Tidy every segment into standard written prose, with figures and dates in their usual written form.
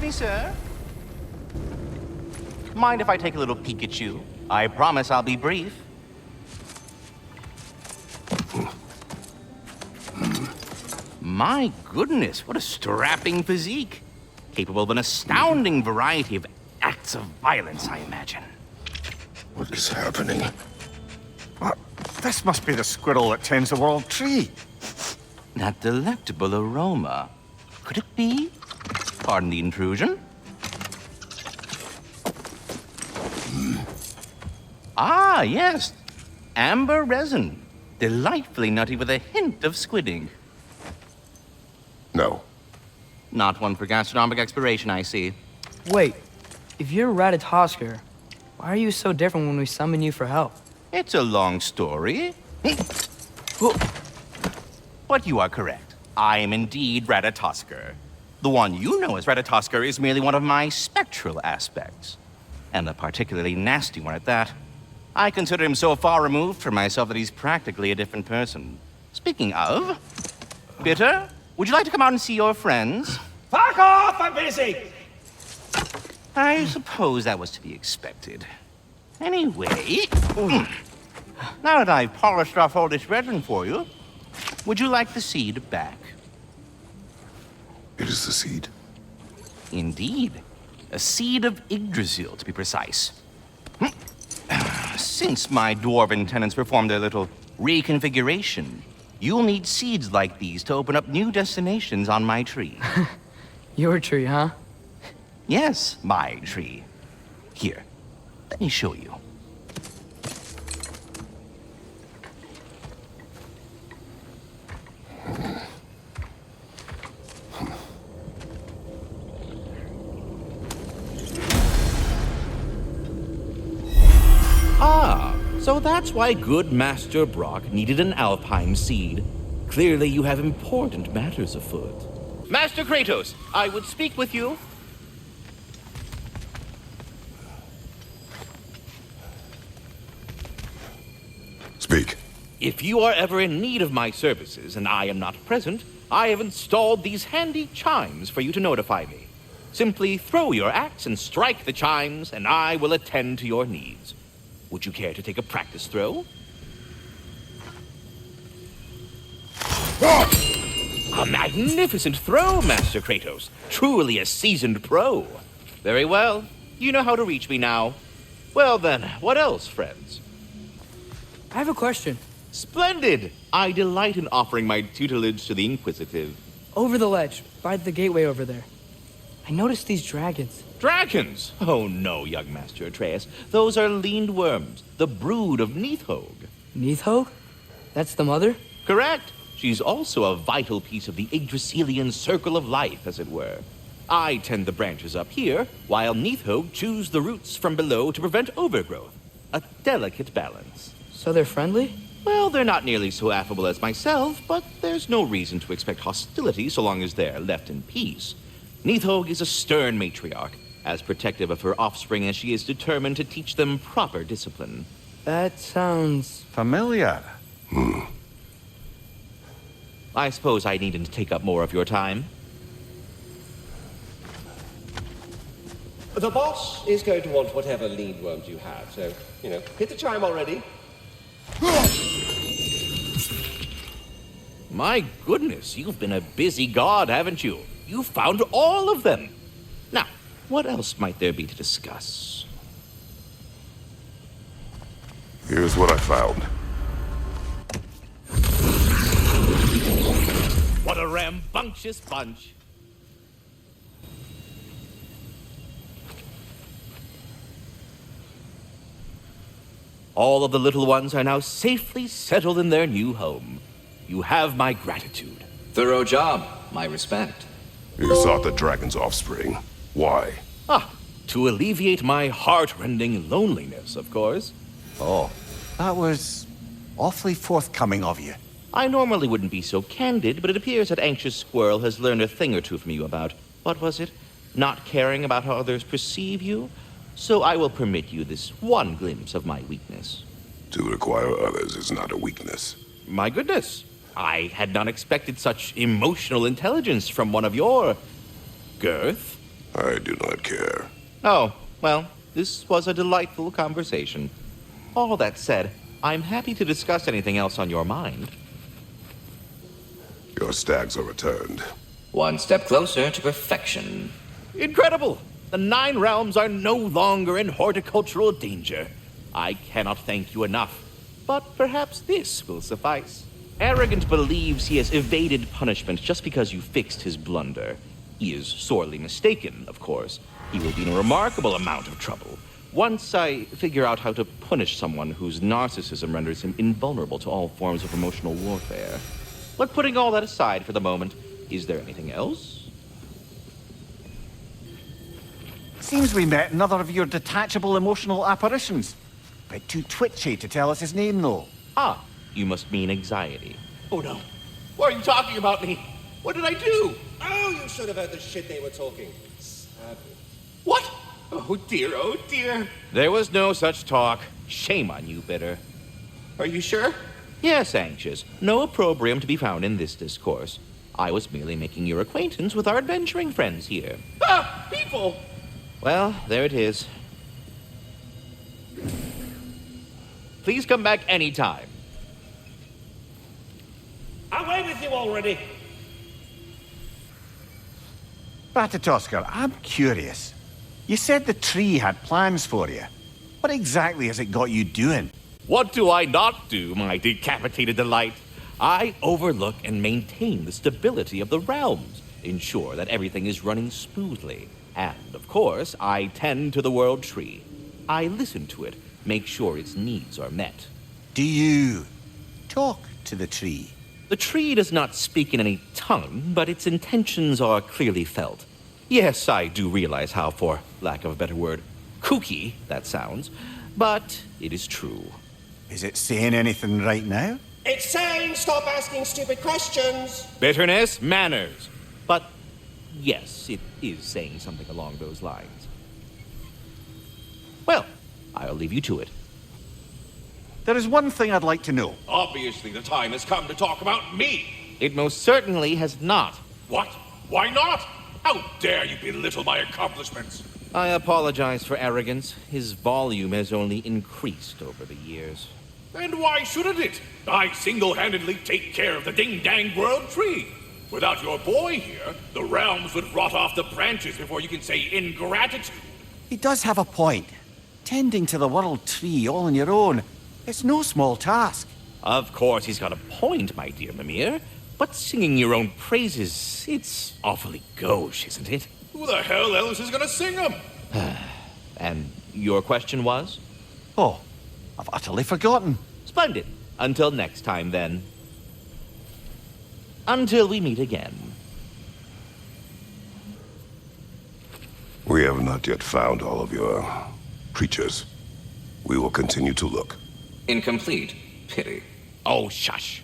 me, sir? Mind if I take a little peek at you? I promise I'll be brief. My goodness, what a strapping physique. Capable of an astounding variety of acts of violence, I imagine. What is happening? This must be the squirrel that tends the world tree. That delectable aroma. Could it be? Pardon the intrusion. Ah, yes. Amber resin. Delightfully nutty with a hint of squid ink. No. Not one for gastronomic exploration, I see. Wait, if you're Ratatoskr, why are you so different when we summon you for help? It's a long story. But you are correct. I am indeed Ratatoskr. The one you know as Ratatoskr is merely one of my spectral aspects. And a particularly nasty one at that. I consider him so far removed from myself that he's practically a different person. Speaking of, Bitter, would you like to come out and see your friends? Fuck off! I'm busy! I suppose that was to be expected. Anyway, now that I've polished off all this resin for you, would you like the seed back? It is the seed. Indeed. A seed of Yggdrasil, to be precise. Since my dwarven tenants performed their little reconfiguration, you'll need seeds like these to open up new destinations on my tree. Your tree, huh? Yes, my tree. Here, let me show you. Ah, so that's why good Master Brock needed an alpine seed. Clearly you have important matters afoot. Master Kratos, I would speak with you. Speak. If you are ever in need of my services and I am not present, I have installed these handy chimes for you to notify me. Simply throw your axe and strike the chimes, and I will attend to your needs. Would you care to take a practice throw? A magnificent throw, Master Kratos. Truly a seasoned pro. Very well. You know how to reach me now. Well then, what else, friends? I have a question. Splendid! I delight in offering my tutelage to the inquisitive. Over the ledge, by the gateway over there. I noticed these dragons. Dragons? Oh no, young Master Atreus. Those are Lindwyrms, the brood of Nidhogg. Nidhogg? That's the mother? Correct. She's also a vital piece of the Yggdrasilian circle of life, as it were. I tend the branches up here, while Nidhogg chews the roots from below to prevent overgrowth. A delicate balance. So they're friendly? Well, they're not nearly so affable as myself, but there's no reason to expect hostility so long as they're left in peace. Nidhogg is a stern matriarch, as protective of her offspring as she is determined to teach them proper discipline. That sounds... Familiar. I suppose I needn't take up more of your time. The boss is going to want whatever Lindwyrms you have, so, hit the chime already. My goodness, you've been a busy god, haven't you? You found all of them. Now, what else might there be to discuss? Here's what I found. What a rambunctious bunch. All of the little ones are now safely settled in their new home. You have my gratitude. Thorough job. My respect. You sought the dragon's offspring. Why? To alleviate my heart-rending loneliness, of course. Oh, that was awfully forthcoming of you. I normally wouldn't be so candid, but it appears that Anxious Squirrel has learned a thing or two from you about, what was it? Not caring about how others perceive you? So I will permit you this one glimpse of my weakness. To require others is not a weakness. My goodness, I had not expected such emotional intelligence from one of your girth. I do not care. Oh, well, this was a delightful conversation. All that said, I'm happy to discuss anything else on your mind. Your stags are returned. One step closer to perfection. Incredible! The 9 realms are no longer in horticultural danger. I cannot thank you enough, but perhaps this will suffice. Arrogant believes he has evaded punishment just because you fixed his blunder. He is sorely mistaken, of course. He will be in a remarkable amount of trouble. Once I figure out how to punish someone whose narcissism renders him invulnerable to all forms of emotional warfare. But putting all that aside for the moment, is there anything else? Seems we met another of your detachable emotional apparitions. Bit too twitchy to tell us his name, though. Ah, you must mean anxiety. Oh no. Why are you talking about me? What did I do? Oh, you should have heard the shit they were talking. Savage. What? Oh dear, oh dear. There was no such talk. Shame on you, Bitter. Are you sure? Yes, Anxious. No opprobrium to be found in this discourse. I was merely making your acquaintance with our adventuring friends here. Ah, people! Well, there it is. Please come back anytime. Away with you already! Ratatoskr, I'm curious. You said the tree had plans for you. What exactly has it got you doing? What do I not do, my decapitated delight? I overlook and maintain the stability of the realms, ensure that everything is running smoothly. And, of course, I tend to the world tree. I listen to it, make sure its needs are met. Do you talk to the tree? The tree does not speak in any tongue, but its intentions are clearly felt. Yes, I do realize how, for lack of a better word, kooky that sounds, but it is true. Is it saying anything right now? It's saying stop asking stupid questions! Bitterness, manners. But yes, it is saying something along those lines. Well, I'll leave you to it. There is one thing I'd like to know. Obviously, the time has come to talk about me. It most certainly has not. What? Why not? How dare you belittle my accomplishments? I apologize for arrogance. His volume has only increased over the years. And why shouldn't it? I single-handedly take care of the ding-dang world tree. Without your boy here, the realms would rot off the branches before you can say ingratitude. He does have a point. Tending to the world tree all on your own, it's no small task. Of course he's got a point, my dear Mimir. But singing your own praises, it's awfully gauche, isn't it? Who the hell else is gonna sing them? And your question was? Oh, I've utterly forgotten. Splendid. Until next time, then. Until we meet again. We have not yet found all of your creatures. We will continue to look. Incomplete. Pity. Oh, shush.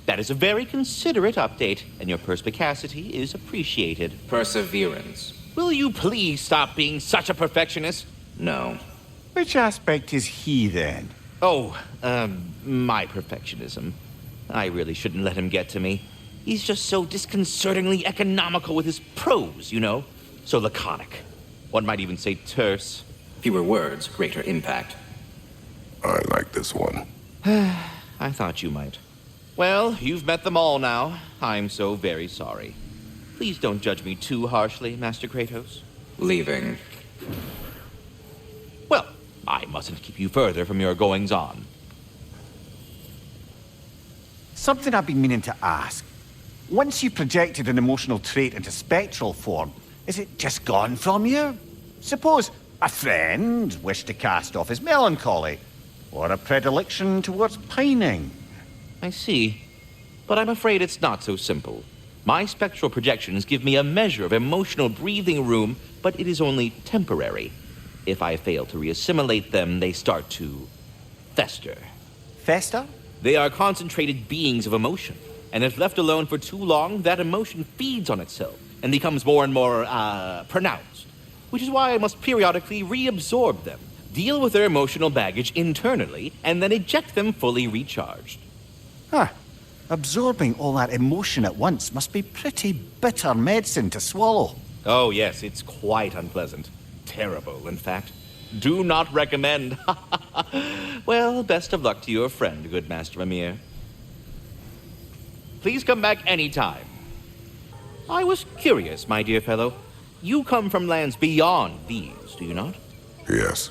That is a very considerate update, and your perspicacity is appreciated. Perseverance. Will you please stop being such a perfectionist? No. Which aspect is he, then? Oh, my perfectionism. I really shouldn't let him get to me. He's just so disconcertingly economical with his prose, you know? So laconic. One might even say terse. Fewer words, greater impact. I like this one. I thought you might. Well, you've met them all now. I'm so very sorry. Please don't judge me too harshly, Master Kratos. Leaving. Well, I mustn't keep you further from your goings-on. Something I've been meaning to ask. Once you've projected an emotional trait into spectral form, is it just gone from you? Suppose a friend wished to cast off his melancholy, or a predilection towards pining. I see. But I'm afraid it's not so simple. My spectral projections give me a measure of emotional breathing room, but it is only temporary. If I fail to reassimilate them, they start to fester. Fester? They are concentrated beings of emotion, and if left alone for too long, that emotion feeds on itself and becomes more and more, pronounced. Which is why I must periodically reabsorb them, deal with their emotional baggage internally, and then eject them fully recharged. Huh. Absorbing all that emotion at once must be pretty bitter medicine to swallow. Oh, yes, it's quite unpleasant. Terrible, in fact. Do not recommend. Well, best of luck to your friend, good Master Mimir. Please come back anytime. I was curious, my dear fellow. You come from lands beyond these, do you not? Yes.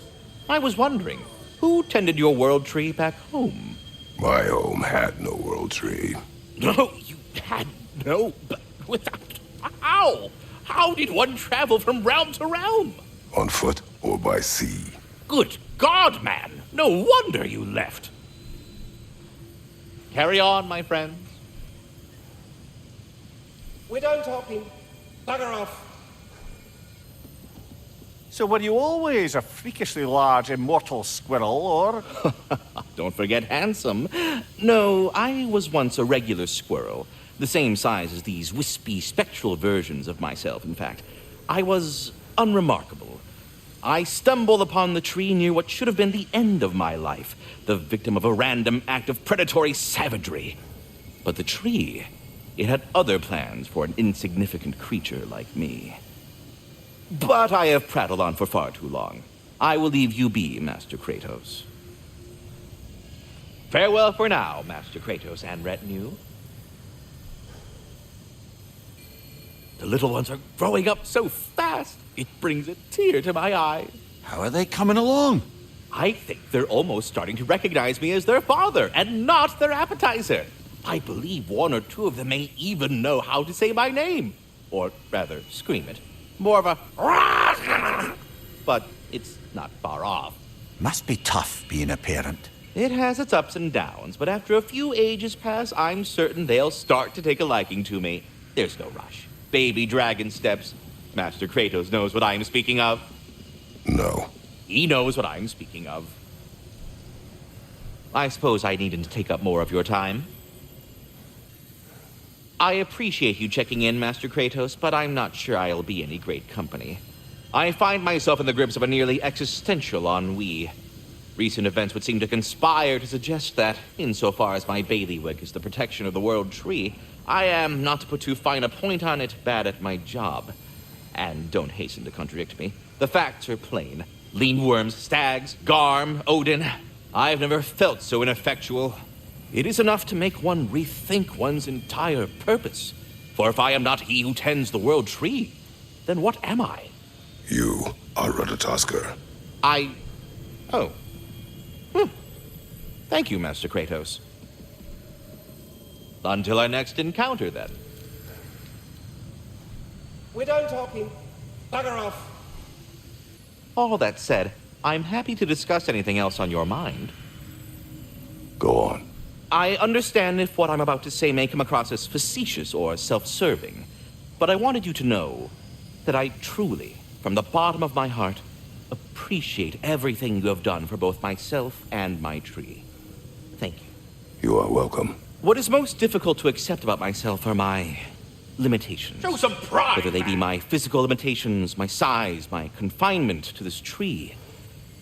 I was wondering, who tended your world tree back home? My home had no world tree. No, you had no... But without... How? How did one travel from realm to realm? On foot or by sea. Good God, man! No wonder you left. Carry on, my friends. We're done talking. Bugger off. So were you always a freakishly large immortal squirrel, or...? Don't forget handsome. No, I was once a regular squirrel. The same size as these wispy, spectral versions of myself, in fact. I was unremarkable. I stumbled upon the tree near what should have been the end of my life, the victim of a random act of predatory savagery. But the tree, it had other plans for an insignificant creature like me. But I have prattled on for far too long. I will leave you be, Master Kratos. Farewell for now, Master Kratos and retinue. The little ones are growing up so fast, it brings a tear to my eye. How are they coming along? I think they're almost starting to recognize me as their father, and not their appetizer. I believe one or two of them may even know how to say my name. Or rather, scream it. More of a... But it's not far off. Must be tough being a parent. It has its ups and downs, but after a few ages pass, I'm certain they'll start to take a liking to me. There's no rush. Baby dragon steps. Master Kratos knows what I'm speaking of. No. He knows what I'm speaking of. I suppose I needn't take up more of your time. I appreciate you checking in, Master Kratos, but I'm not sure I'll be any great company. I find myself in the grips of a nearly existential ennui. Recent events would seem to conspire to suggest that, insofar as my bailiwick is the protection of the World Tree, I am, not to put too fine a point on it, bad at my job. And don't hasten to contradict me. The facts are plain. Lindwyrms, stags, Garm, Odin. I've never felt so ineffectual. It is enough to make one rethink one's entire purpose. For if I am not he who tends the World Tree, then what am I? You are Ratatoskr. Oh. Thank you, Master Kratos. Until our next encounter, then. We're done talking. Bugger off. All that said, I'm happy to discuss anything else on your mind. Go on. I understand if what I'm about to say may come across as facetious or self-serving, but I wanted you to know that I truly, from the bottom of my heart, appreciate everything you have done for both myself and my tree. Thank you. You are welcome. What is most difficult to accept about myself are my limitations. Show some pride! Whether they be my physical limitations, my size, my confinement to this tree,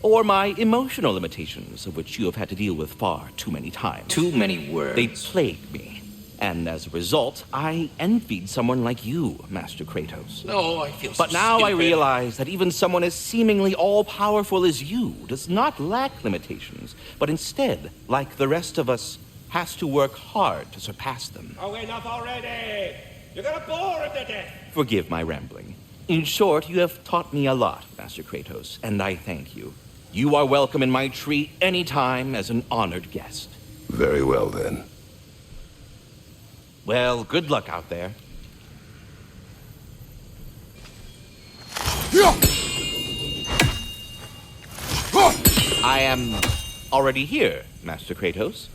or my emotional limitations, of which you have had to deal with far too many times. Too many words. They plagued me, and as a result, I envied someone like you, Master Kratos. No, I feel so But now I stupid. realize that even someone as seemingly all-powerful as you does not lack limitations, but instead, like the rest of us, has to work hard to surpass them. Oh, enough already! You're gonna bore him to death! Forgive my rambling. In short, you have taught me a lot, Master Kratos, and I thank you. You are welcome in my tree anytime as an honored guest. Very well, then. Well, good luck out there. I am already here, Master Kratos.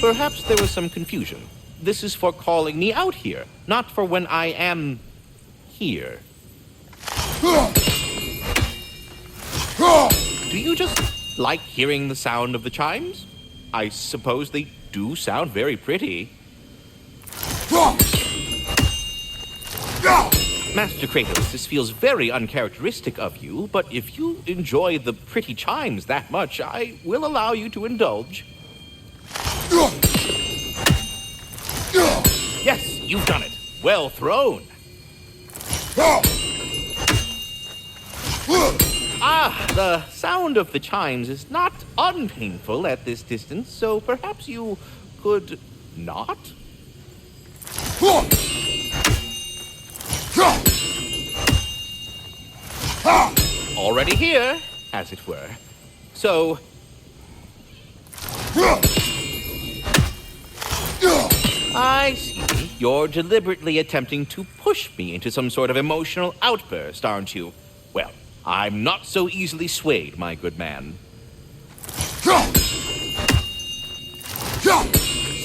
Perhaps there was some confusion. This is for calling me out here, not for when I am here. Do you just like hearing the sound of the chimes? I suppose they do sound very pretty. Master Kratos, this feels very uncharacteristic of you, but if you enjoy the pretty chimes that much, I will allow you to indulge. You've done it. Well thrown. Ah, the sound of the chimes is not unpainful at this distance, so perhaps you could not? Already here, as it were. So... I see. You're deliberately attempting to push me into some sort of emotional outburst, aren't you? Well, I'm not so easily swayed, my good man.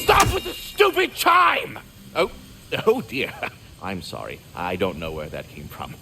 Stop with the stupid chime! Oh dear. I'm sorry. I don't know where that came from.